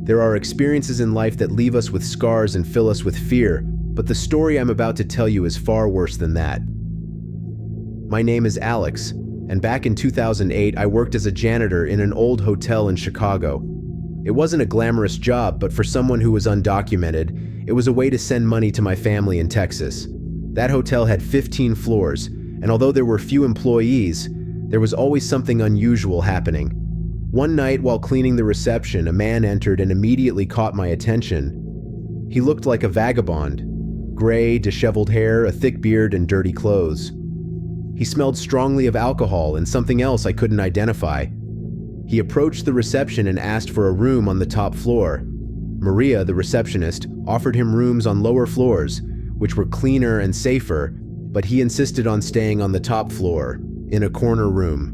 There are experiences in life that leave us with scars and fill us with fear, but the story I'm about to tell you is far worse than that. My name is Alex, and back in 2008, I worked as a janitor in an old hotel in Chicago. It wasn't a glamorous job, but for someone who was undocumented, it was a way to send money to my family in Texas. That hotel had 15 floors, and although there were few employees, there was always something unusual happening. One night, while cleaning the reception, a man entered and immediately caught my attention. He looked like a vagabond. Gray, disheveled hair, a thick beard, and dirty clothes. He smelled strongly of alcohol and something else I couldn't identify. He approached the reception and asked for a room on the top floor. Maria, the receptionist, offered him rooms on lower floors, which were cleaner and safer, but he insisted on staying on the top floor, in a corner room.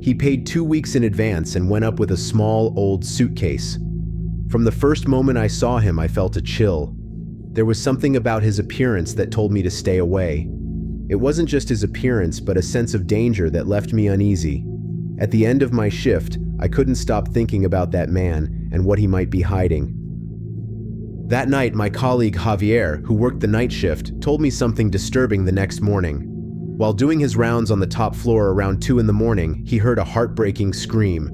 He paid 2 weeks in advance and went up with a small, old suitcase. From the first moment I saw him, I felt a chill. There was something about his appearance that told me to stay away. It wasn't just his appearance, but a sense of danger that left me uneasy. At the end of my shift, I couldn't stop thinking about that man and what he might be hiding. That night, my colleague Javier, who worked the night shift, told me something disturbing the next morning. While doing his rounds on the top floor around 2 in the morning, he heard a heartbreaking scream.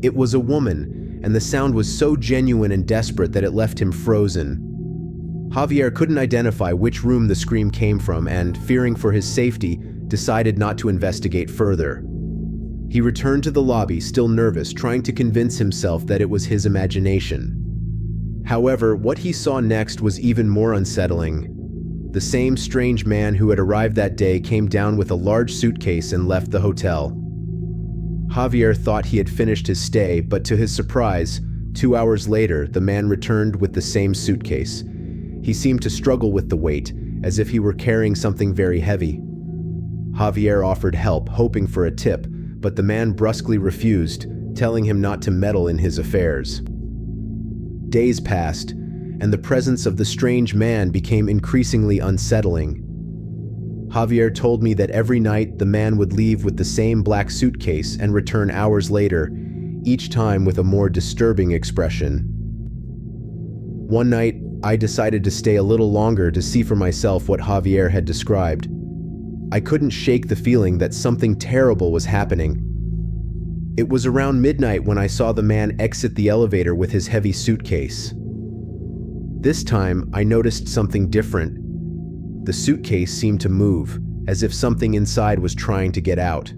It was a woman, and the sound was so genuine and desperate that it left him frozen. Javier couldn't identify which room the scream came from and, fearing for his safety, decided not to investigate further. He returned to the lobby, still nervous, trying to convince himself that it was his imagination. However, what he saw next was even more unsettling. The same strange man who had arrived that day came down with a large suitcase and left the hotel. Javier thought he had finished his stay, but to his surprise, 2 hours later, the man returned with the same suitcase. He seemed to struggle with the weight, as if he were carrying something very heavy. Javier offered help, hoping for a tip, but the man brusquely refused, telling him not to meddle in his affairs. Days passed, and the presence of the strange man became increasingly unsettling. Javier told me that every night the man would leave with the same black suitcase and return hours later, each time with a more disturbing expression. One night, I decided to stay a little longer to see for myself what Javier had described. I couldn't shake the feeling that something terrible was happening. It was around midnight when I saw the man exit the elevator with his heavy suitcase. This time, I noticed something different. The suitcase seemed to move, as if something inside was trying to get out.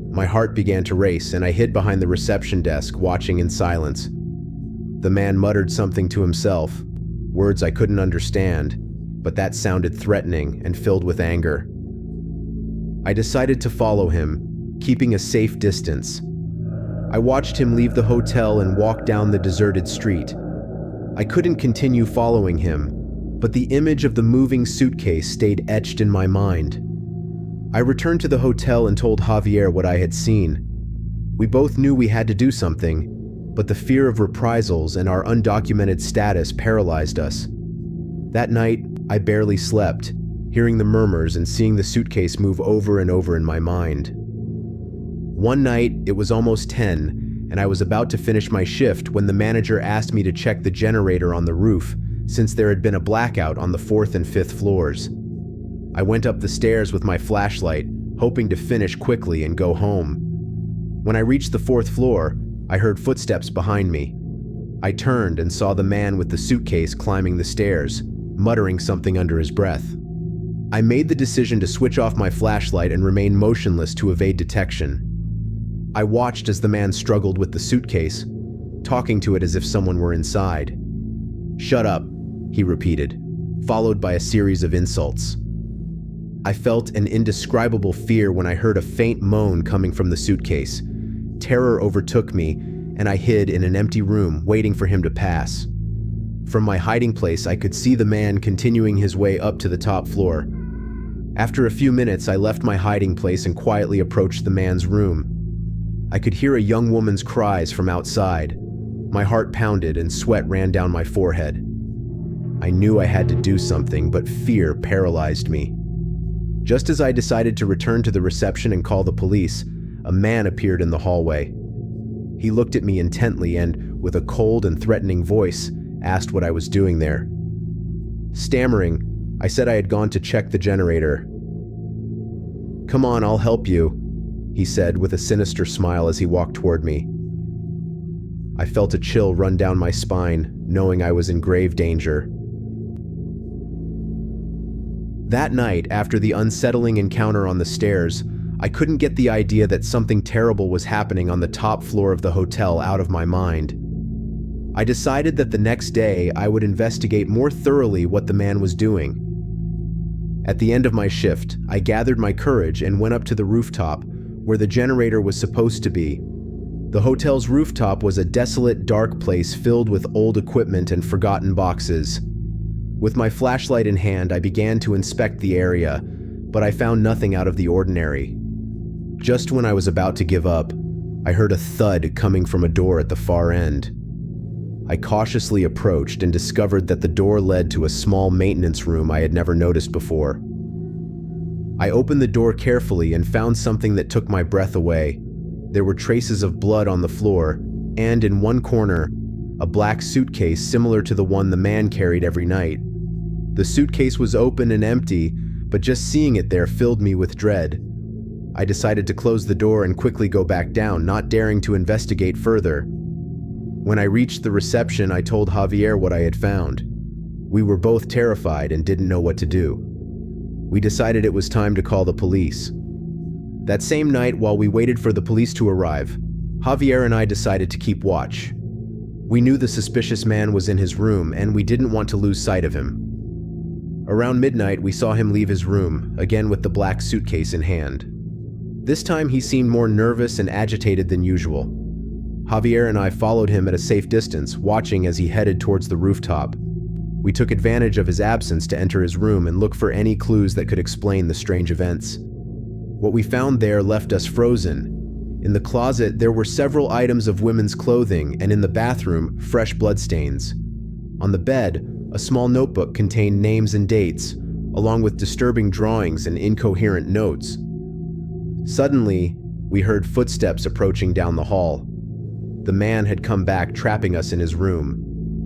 My heart began to race, and I hid behind the reception desk, watching in silence. The man muttered something to himself, words I couldn't understand, but that sounded threatening and filled with anger. I decided to follow him, keeping a safe distance. I watched him leave the hotel and walk down the deserted street. I couldn't continue following him, but the image of the moving suitcase stayed etched in my mind. I returned to the hotel and told Javier what I had seen. We both knew we had to do something, but the fear of reprisals and our undocumented status paralyzed us. That night, I barely slept, hearing the murmurs and seeing the suitcase move over and over in my mind. One night, it was almost 10, and I was about to finish my shift when the manager asked me to check the generator on the roof, since there had been a blackout on the 4th and 5th floors. I went up the stairs with my flashlight, hoping to finish quickly and go home. When I reached the 4th floor, I heard footsteps behind me. I turned and saw the man with the suitcase climbing the stairs, muttering something under his breath. I made the decision to switch off my flashlight and remain motionless to evade detection. I watched as the man struggled with the suitcase, talking to it as if someone were inside. "Shut up," he repeated, followed by a series of insults. I felt an indescribable fear when I heard a faint moan coming from the suitcase. Terror overtook me, and I hid in an empty room, waiting for him to pass. From my hiding place, I could see the man continuing his way up to the top floor. After a few minutes, I left my hiding place and quietly approached the man's room. I could hear a young woman's cries from outside. My heart pounded and sweat ran down my forehead. I knew I had to do something, but fear paralyzed me. Just as I decided to return to the reception and call the police, a man appeared in the hallway. He looked at me intently and, with a cold and threatening voice, asked what I was doing there. Stammering, I said I had gone to check the generator. "Come on, I'll help you," he said with a sinister smile as he walked toward me. I felt a chill run down my spine, knowing I was in grave danger. That night, after the unsettling encounter on the stairs, I couldn't get the idea that something terrible was happening on the top floor of the hotel out of my mind. I decided that the next day I would investigate more thoroughly what the man was doing. At the end of my shift, I gathered my courage and went up to the rooftop, where the generator was supposed to be. The hotel's rooftop was a desolate, dark place filled with old equipment and forgotten boxes. With my flashlight in hand, I began to inspect the area, but I found nothing out of the ordinary. Just when I was about to give up, I heard a thud coming from a door at the far end. I cautiously approached and discovered that the door led to a small maintenance room I had never noticed before. I opened the door carefully and found something that took my breath away. There were traces of blood on the floor, and in one corner, a black suitcase similar to the one the man carried every night. The suitcase was open and empty, but just seeing it there filled me with dread. I decided to close the door and quickly go back down, not daring to investigate further. When I reached the reception, I told Javier what I had found. We were both terrified and didn't know what to do. We decided it was time to call the police. That same night, while we waited for the police to arrive, Javier and I decided to keep watch. We knew the suspicious man was in his room, and we didn't want to lose sight of him. Around midnight, we saw him leave his room, again with the black suitcase in hand. This time, he seemed more nervous and agitated than usual. Javier and I followed him at a safe distance, watching as he headed towards the rooftop. We took advantage of his absence to enter his room and look for any clues that could explain the strange events. What we found there left us frozen. In the closet, there were several items of women's clothing, and in the bathroom, fresh bloodstains. On the bed, a small notebook contained names and dates, along with disturbing drawings and incoherent notes. Suddenly, we heard footsteps approaching down the hall. The man had come back, trapping us in his room.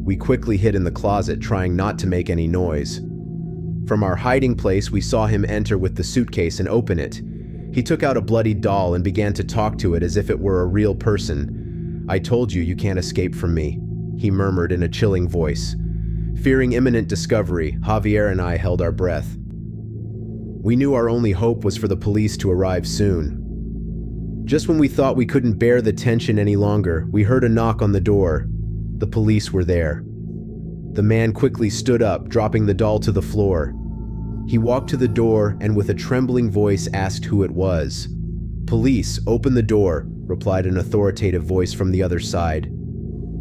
We quickly hid in the closet, trying not to make any noise. From our hiding place, we saw him enter with the suitcase and open it. He took out a bloodied doll and began to talk to it as if it were a real person. "I told you, you can't escape from me," he murmured in a chilling voice. Fearing imminent discovery, Javier and I held our breath. We knew our only hope was for the police to arrive soon. Just when we thought we couldn't bear the tension any longer, we heard a knock on the door. The police were there. The man quickly stood up, dropping the doll to the floor. He walked to the door and with a trembling voice asked who it was. "Police, open the door," replied an authoritative voice from the other side.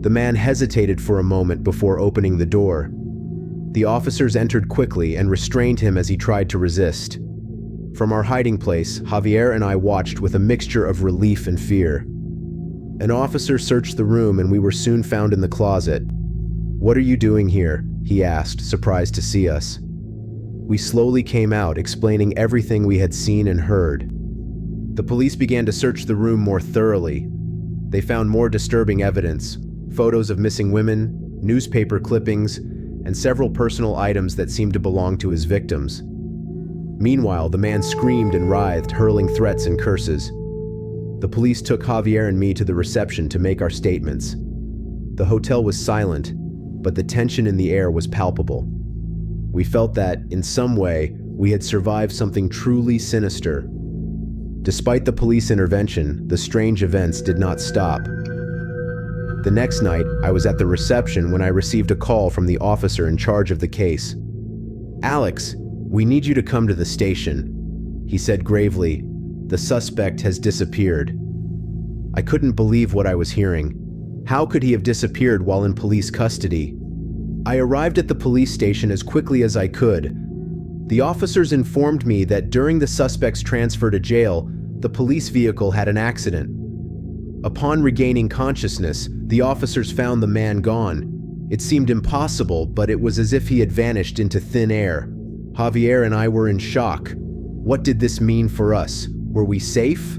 The man hesitated for a moment before opening the door. The officers entered quickly and restrained him as he tried to resist. From our hiding place, Javier and I watched with a mixture of relief and fear. An officer searched the room and we were soon found in the closet. "What are you doing here?" he asked, surprised to see us. We slowly came out, explaining everything we had seen and heard. The police began to search the room more thoroughly. They found more disturbing evidence, photos of missing women, newspaper clippings, and several personal items that seemed to belong to his victims. Meanwhile, the man screamed and writhed, hurling threats and curses. The police took Javier and me to the reception to make our statements. The hotel was silent, but the tension in the air was palpable. We felt that, in some way, we had survived something truly sinister. Despite the police intervention, the strange events did not stop. The next night, I was at the reception when I received a call from the officer in charge of the case. "Alex, we need you to come to the station," he said gravely. "The suspect has disappeared." I couldn't believe what I was hearing. How could he have disappeared while in police custody? I arrived at the police station as quickly as I could. The officers informed me that during the suspect's transfer to jail, the police vehicle had an accident. Upon regaining consciousness, the officers found the man gone. It seemed impossible, but it was as if he had vanished into thin air. Javier and I were in shock. What did this mean for us? Were we safe?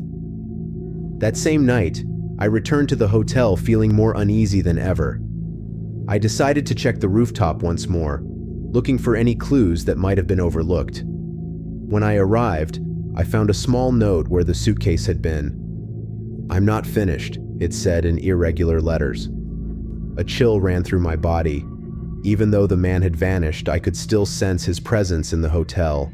That same night, I returned to the hotel feeling more uneasy than ever. I decided to check the rooftop once more, looking for any clues that might have been overlooked. When I arrived, I found a small note where the suitcase had been. "I'm not finished," it said in irregular letters. A chill ran through my body. Even though the man had vanished, I could still sense his presence in the hotel.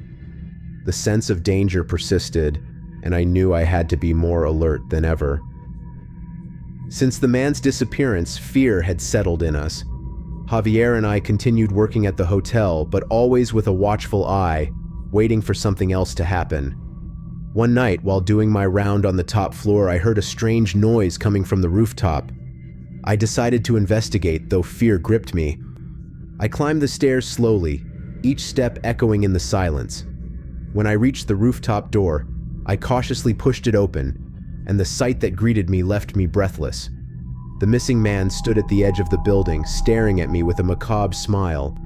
The sense of danger persisted, and I knew I had to be more alert than ever. Since the man's disappearance, fear had settled in us. Javier and I continued working at the hotel, but always with a watchful eye, waiting for something else to happen. One night, while doing my round on the top floor, I heard a strange noise coming from the rooftop. I decided to investigate, though fear gripped me. I climbed the stairs slowly, each step echoing in the silence. When I reached the rooftop door, I cautiously pushed it open, and the sight that greeted me left me breathless. The missing man stood at the edge of the building, staring at me with a macabre smile.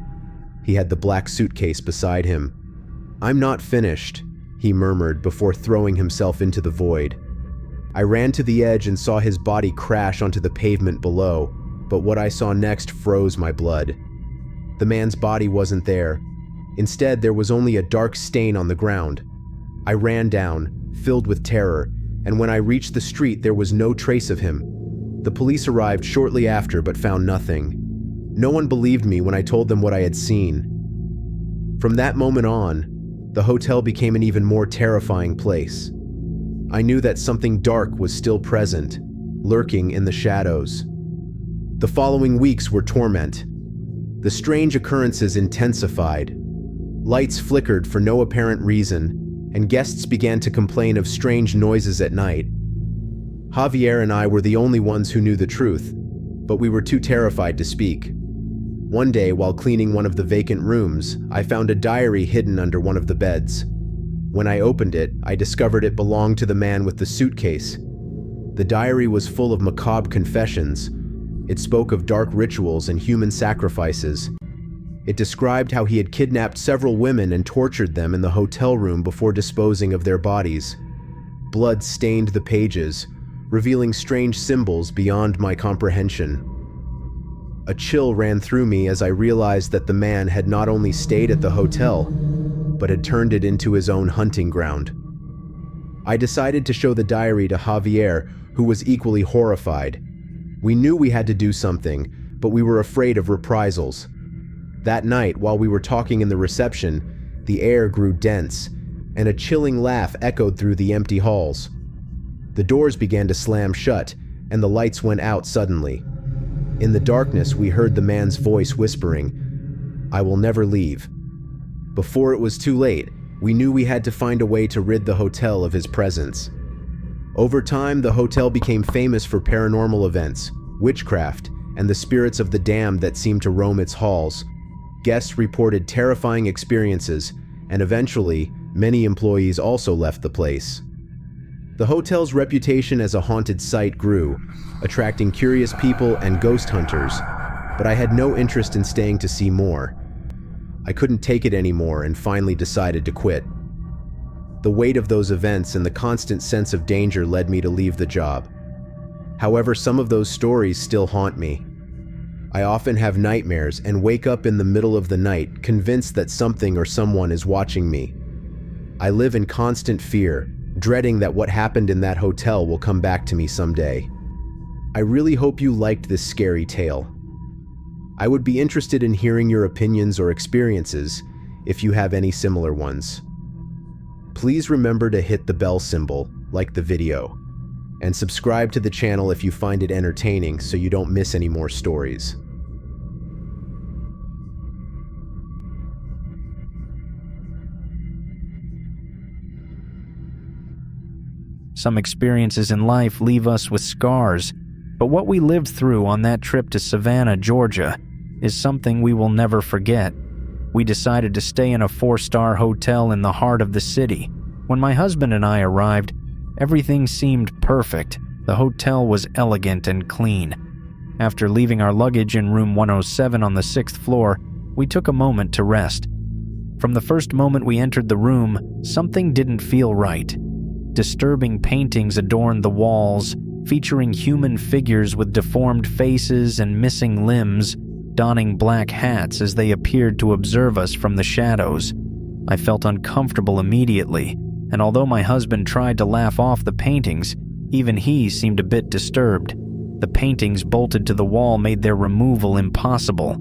He had the black suitcase beside him. "I'm not finished," he murmured before throwing himself into the void. I ran to the edge and saw his body crash onto the pavement below, but what I saw next froze my blood. The man's body wasn't there. Instead, there was only a dark stain on the ground. I ran down, filled with terror, and when I reached the street, there was no trace of him. The police arrived shortly after but found nothing. No one believed me when I told them what I had seen. From that moment on, the hotel became an even more terrifying place. I knew that something dark was still present, lurking in the shadows. The following weeks were torment. The strange occurrences intensified. Lights flickered for no apparent reason, and guests began to complain of strange noises at night. Javier and I were the only ones who knew the truth, but we were too terrified to speak. One day, while cleaning one of the vacant rooms, I found a diary hidden under one of the beds. When I opened it, I discovered it belonged to the man with the suitcase. The diary was full of macabre confessions. It spoke of dark rituals and human sacrifices. It described how he had kidnapped several women and tortured them in the hotel room before disposing of their bodies. Blood stained the pages, revealing strange symbols beyond my comprehension. A chill ran through me as I realized that the man had not only stayed at the hotel, but had turned it into his own hunting ground. I decided to show the diary to Javier, who was equally horrified. We knew we had to do something, but we were afraid of reprisals. That night, while we were talking in the reception, the air grew dense, and a chilling laugh echoed through the empty halls. The doors began to slam shut, and the lights went out suddenly. In the darkness, we heard the man's voice whispering, "I will never leave." Before it was too late, we knew we had to find a way to rid the hotel of his presence. Over time, the hotel became famous for paranormal events, witchcraft, and the spirits of the damned that seemed to roam its halls. Guests reported terrifying experiences, and eventually, many employees also left the place. The hotel's reputation as a haunted site grew, attracting curious people and ghost hunters, but I had no interest in staying to see more. I couldn't take it anymore and finally decided to quit. The weight of those events and the constant sense of danger led me to leave the job. However, some of those stories still haunt me. I often have nightmares and wake up in the middle of the night, convinced that something or someone is watching me. I live in constant fear, dreading that what happened in that hotel will come back to me someday. I really hope you liked this scary tale. I would be interested in hearing your opinions or experiences if you have any similar ones. Please remember to hit the bell symbol, like the video, and subscribe to the channel if you find it entertaining so you don't miss any more stories. Some experiences in life leave us with scars, but what we lived through on that trip to Savannah, Georgia, is something we will never forget. We decided to stay in a 4-star hotel in the heart of the city. When my husband and I arrived, everything seemed perfect. The hotel was elegant and clean. After leaving our luggage in room 107 on the 6th floor, we took a moment to rest. From the first moment we entered the room, something didn't feel right. Disturbing paintings adorned the walls, featuring human figures with deformed faces and missing limbs, donning black hats as they appeared to observe us from the shadows. I felt uncomfortable immediately, and although my husband tried to laugh off the paintings, even he seemed a bit disturbed. The paintings bolted to the wall made their removal impossible.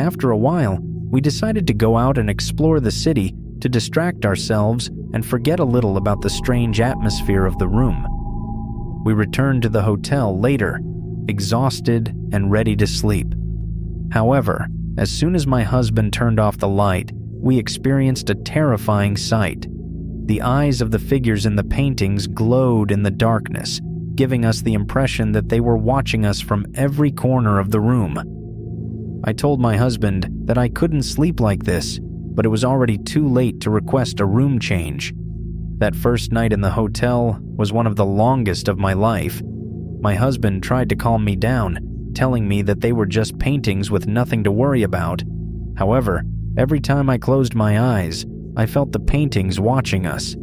After a while, we decided to go out and explore the city to distract ourselves and forget a little about the strange atmosphere of the room. We returned to the hotel later, exhausted and ready to sleep. However, as soon as my husband turned off the light, we experienced a terrifying sight. The eyes of the figures in the paintings glowed in the darkness, giving us the impression that they were watching us from every corner of the room. I told my husband that I couldn't sleep like this, but it was already too late to request a room change. That first night in the hotel was one of the longest of my life. My husband tried to calm me down, telling me that they were just paintings with nothing to worry about. However, every time I closed my eyes, I felt the paintings watching us.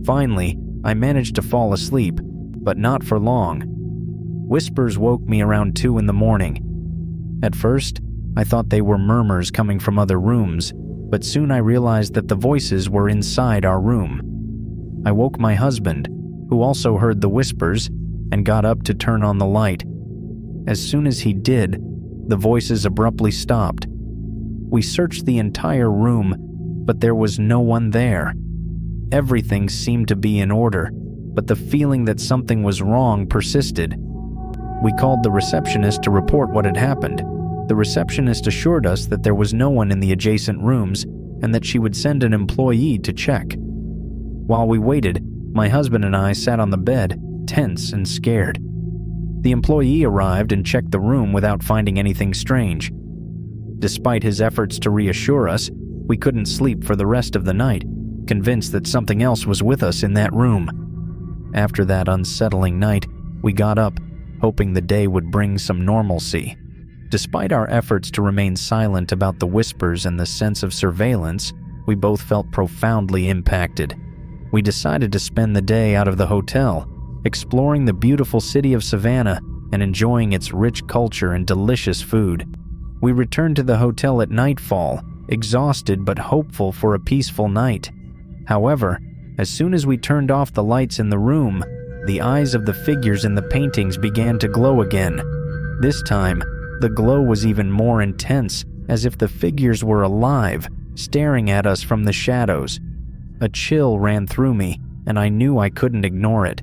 Finally, I managed to fall asleep, but not for long. Whispers woke me around 2 a.m. At first, I thought they were murmurs coming from other rooms, but soon I realized that the voices were inside our room. I woke my husband, who also heard the whispers, and got up to turn on the light. As soon as he did, the voices abruptly stopped. We searched the entire room, but there was no one there. Everything seemed to be in order, but the feeling that something was wrong persisted. We called the receptionist to report what had happened. The receptionist assured us that there was no one in the adjacent rooms and that she would send an employee to check. While we waited, my husband and I sat on the bed, tense and scared. The employee arrived and checked the room without finding anything strange. Despite his efforts to reassure us, we couldn't sleep for the rest of the night, convinced that something else was with us in that room. After that unsettling night, we got up, hoping the day would bring some normalcy. Despite our efforts to remain silent about the whispers and the sense of surveillance, we both felt profoundly impacted. We decided to spend the day out of the hotel, exploring the beautiful city of Savannah and enjoying its rich culture and delicious food. We returned to the hotel at nightfall, exhausted but hopeful for a peaceful night. However, as soon as we turned off the lights in the room, the eyes of the figures in the paintings began to glow again. This time, the glow was even more intense, as if the figures were alive, staring at us from the shadows. A chill ran through me, and I knew I couldn't ignore it.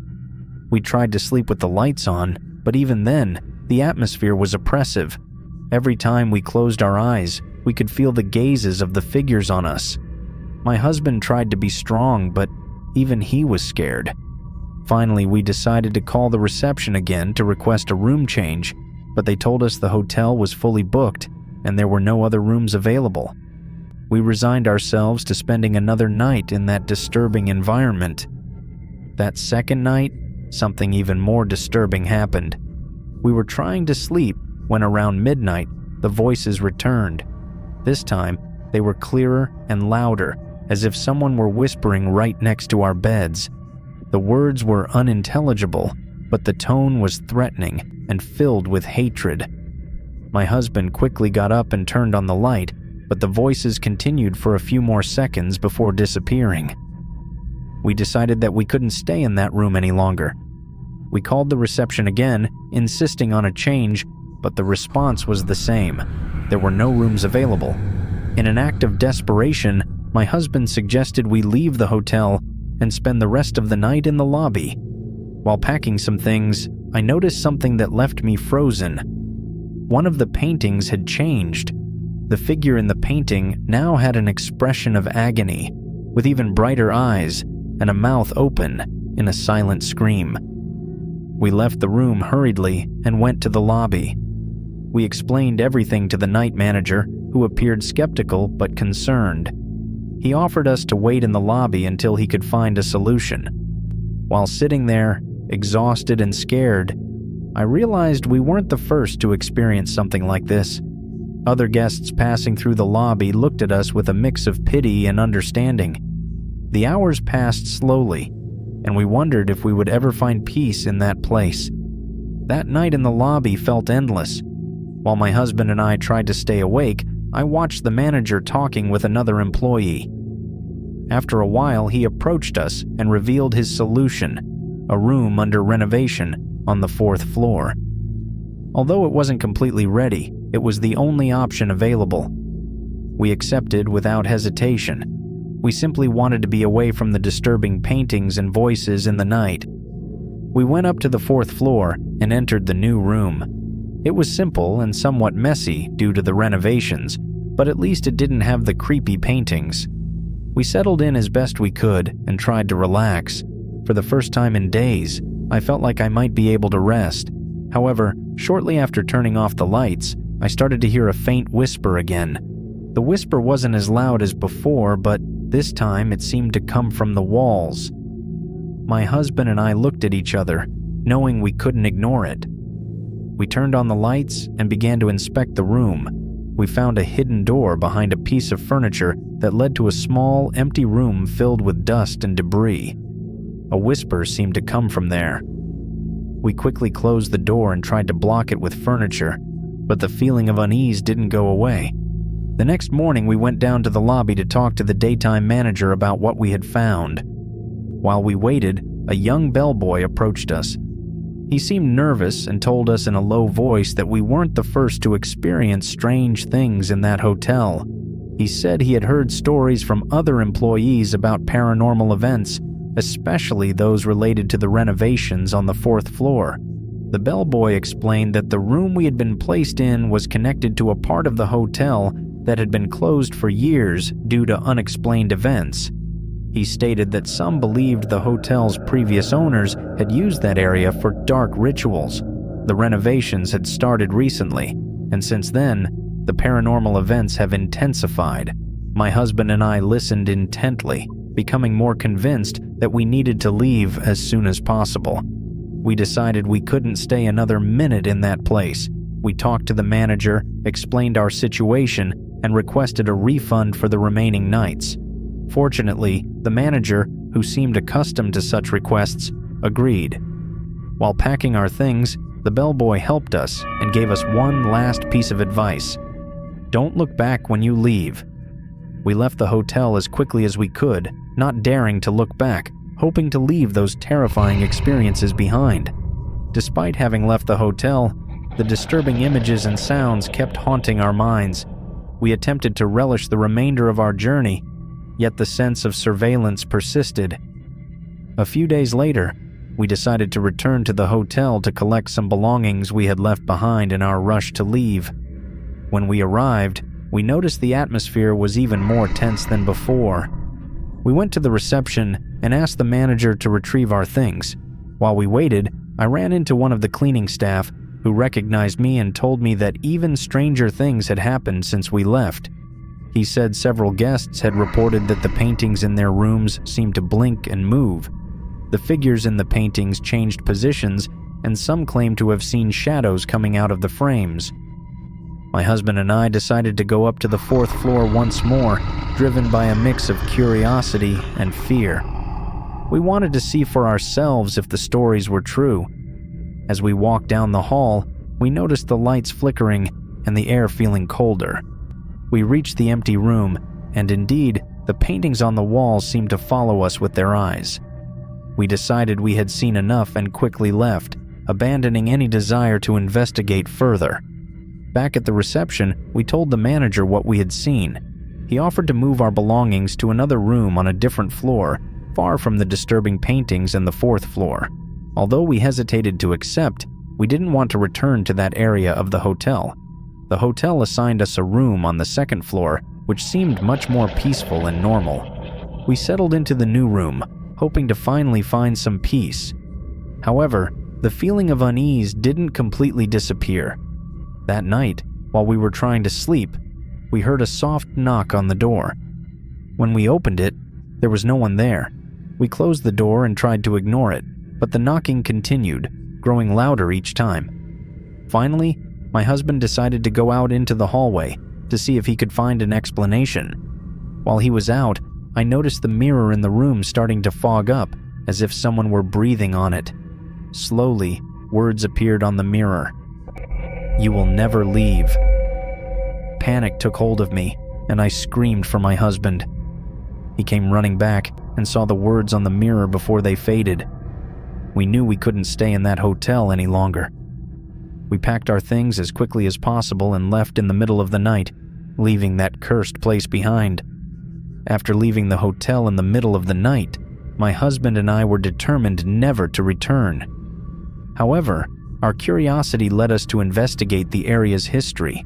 We tried to sleep with the lights on, but even then, the atmosphere was oppressive. Every time we closed our eyes, we could feel the gazes of the figures on us. My husband tried to be strong, but even he was scared. Finally, we decided to call the reception again to request a room change, but they told us the hotel was fully booked and there were no other rooms available. We resigned ourselves to spending another night in that disturbing environment. That second night, something even more disturbing happened. We were trying to sleep when around midnight, the voices returned. This time, they were clearer and louder, as if someone were whispering right next to our beds. The words were unintelligible, but the tone was threatening and filled with hatred. My husband quickly got up and turned on the light, but the voices continued for a few more seconds before disappearing. We decided that we couldn't stay in that room any longer. We called the reception again, insisting on a change, but the response was the same. There were no rooms available. In an act of desperation, my husband suggested we leave the hotel and spend the rest of the night in the lobby. While packing some things, I noticed something that left me frozen. One of the paintings had changed. The figure in the painting now had an expression of agony, with even brighter eyes and a mouth open in a silent scream. We left the room hurriedly and went to the lobby. We explained everything to the night manager, who appeared skeptical but concerned. He offered us to wait in the lobby until he could find a solution. While sitting there, exhausted and scared, I realized we weren't the first to experience something like this. Other guests passing through the lobby looked at us with a mix of pity and understanding. The hours passed slowly, and we wondered if we would ever find peace in that place. That night in the lobby felt endless. While my husband and I tried to stay awake, I watched the manager talking with another employee. After a while, he approached us and revealed his solution, a room under renovation on the 4th floor. Although it wasn't completely ready, it was the only option available. We accepted without hesitation. We simply wanted to be away from the disturbing paintings and voices in the night. We went up to the 4th floor and entered the new room. It was simple and somewhat messy due to the renovations, but at least it didn't have the creepy paintings. We settled in as best we could and tried to relax. For the first time in days, I felt like I might be able to rest. However, shortly after turning off the lights, I started to hear a faint whisper again. The whisper wasn't as loud as before, but this time it seemed to come from the walls. My husband and I looked at each other, knowing we couldn't ignore it. We turned on the lights and began to inspect the room. We found a hidden door behind a piece of furniture that led to a small, empty room filled with dust and debris. A whisper seemed to come from there. We quickly closed the door and tried to block it with furniture, but the feeling of unease didn't go away. The next morning, we went down to the lobby to talk to the daytime manager about what we had found. While we waited, a young bellboy approached us. He seemed nervous and told us in a low voice that we weren't the first to experience strange things in that hotel. He said he had heard stories from other employees about paranormal events, especially those related to the renovations on the 4th floor. The bellboy explained that the room we had been placed in was connected to a part of the hotel that had been closed for years due to unexplained events. He stated that some believed the hotel's previous owners had used that area for dark rituals. The renovations had started recently, and since then, the paranormal events have intensified. My husband and I listened intently, becoming more convinced that we needed to leave as soon as possible. We decided we couldn't stay another minute in that place. We talked to the manager, explained our situation, and requested a refund for the remaining nights. Fortunately, the manager, who seemed accustomed to such requests, agreed. While packing our things, the bellboy helped us and gave us one last piece of advice. Don't look back when you leave. We left the hotel as quickly as we could, not daring to look back, hoping to leave those terrifying experiences behind. Despite having left the hotel, the disturbing images and sounds kept haunting our minds. We attempted to relish the remainder of our journey, yet the sense of surveillance persisted. A few days later, we decided to return to the hotel to collect some belongings we had left behind in our rush to leave. When we arrived, we noticed the atmosphere was even more tense than before. We went to the reception and asked the manager to retrieve our things. While we waited, I ran into one of the cleaning staff who recognized me and told me that even stranger things had happened since we left. He said several guests had reported that the paintings in their rooms seemed to blink and move. The figures in the paintings changed positions, and some claimed to have seen shadows coming out of the frames. My husband and I decided to go up to the 4th floor once more, driven by a mix of curiosity and fear. We wanted to see for ourselves if the stories were true. As we walked down the hall, we noticed the lights flickering and the air feeling colder. We reached the empty room, and indeed, the paintings on the walls seemed to follow us with their eyes. We decided we had seen enough and quickly left, abandoning any desire to investigate further. Back at the reception, we told the manager what we had seen. He offered to move our belongings to another room on a different floor, far from the disturbing paintings in the 4th floor. Although we hesitated to accept, we didn't want to return to that area of the hotel. The hotel assigned us a room on the 2nd floor, which seemed much more peaceful and normal. We settled into the new room, hoping to finally find some peace. However, the feeling of unease didn't completely disappear. That night, while we were trying to sleep, we heard a soft knock on the door. When we opened it, there was no one there. We closed the door and tried to ignore it, but the knocking continued, growing louder each time. Finally, my husband decided to go out into the hallway to see if he could find an explanation. While he was out, I noticed the mirror in the room starting to fog up, as if someone were breathing on it. Slowly, words appeared on the mirror. "You will never leave." Panic took hold of me, and I screamed for my husband. He came running back and saw the words on the mirror before they faded. We knew we couldn't stay in that hotel any longer. We packed our things as quickly as possible and left in the middle of the night, leaving that cursed place behind. After leaving the hotel in the middle of the night, my husband and I were determined never to return. However, our curiosity led us to investigate the area's history.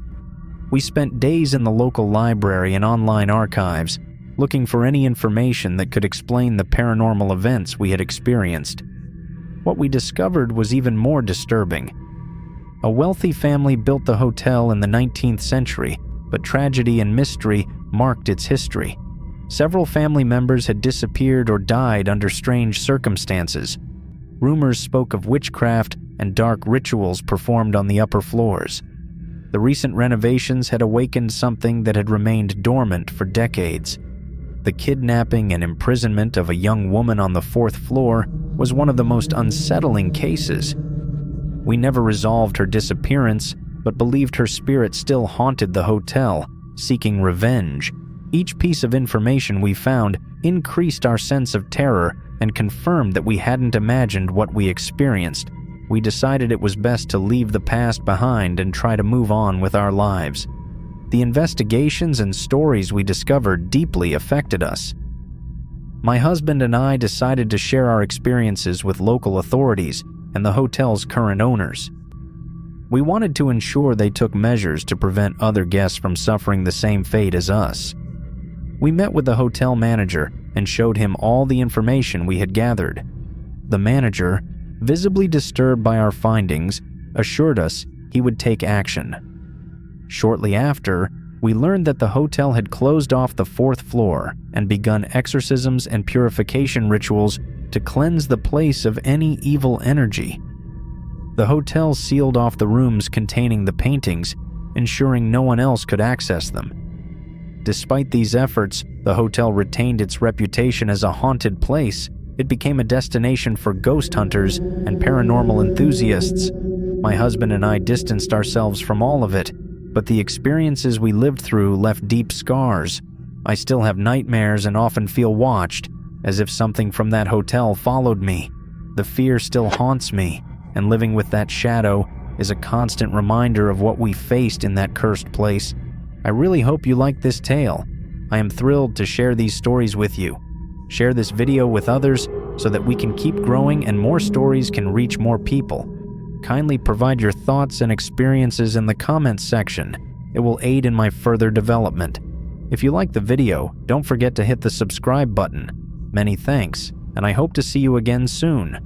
We spent days in the local library and online archives, looking for any information that could explain the paranormal events we had experienced. What we discovered was even more disturbing. A wealthy family built the hotel in the 19th century, but tragedy and mystery marked its history. Several family members had disappeared or died under strange circumstances. Rumors spoke of witchcraft and dark rituals performed on the upper floors. The recent renovations had awakened something that had remained dormant for decades. The kidnapping and imprisonment of a young woman on the 4th floor was one of the most unsettling cases. We never resolved her disappearance, but believed her spirit still haunted the hotel, seeking revenge. Each piece of information we found increased our sense of terror and confirmed that we hadn't imagined what we experienced. We decided it was best to leave the past behind and try to move on with our lives. The investigations and stories we discovered deeply affected us. My husband and I decided to share our experiences with local authorities and the hotel's current owners. We wanted to ensure they took measures to prevent other guests from suffering the same fate as us. We met with the hotel manager and showed him all the information we had gathered. The manager, visibly disturbed by our findings, assured us he would take action. Shortly after, we learned that the hotel had closed off the 4th floor and begun exorcisms and purification rituals to cleanse the place of any evil energy. The hotel sealed off the rooms containing the paintings, ensuring no one else could access them. Despite these efforts, the hotel retained its reputation as a haunted place. It became a destination for ghost hunters and paranormal enthusiasts. My husband and I distanced ourselves from all of it, but the experiences we lived through left deep scars. I still have nightmares and often feel watched, as if something from that hotel followed me. The fear still haunts me, and living with that shadow is a constant reminder of what we faced in that cursed place. I really hope you like this tale. I am thrilled to share these stories with you. Share this video with others so that we can keep growing and more stories can reach more people. Kindly provide your thoughts and experiences in the comments section. It will aid in my further development. If you like the video, don't forget to hit the subscribe button. Many thanks, and I hope to see you again soon.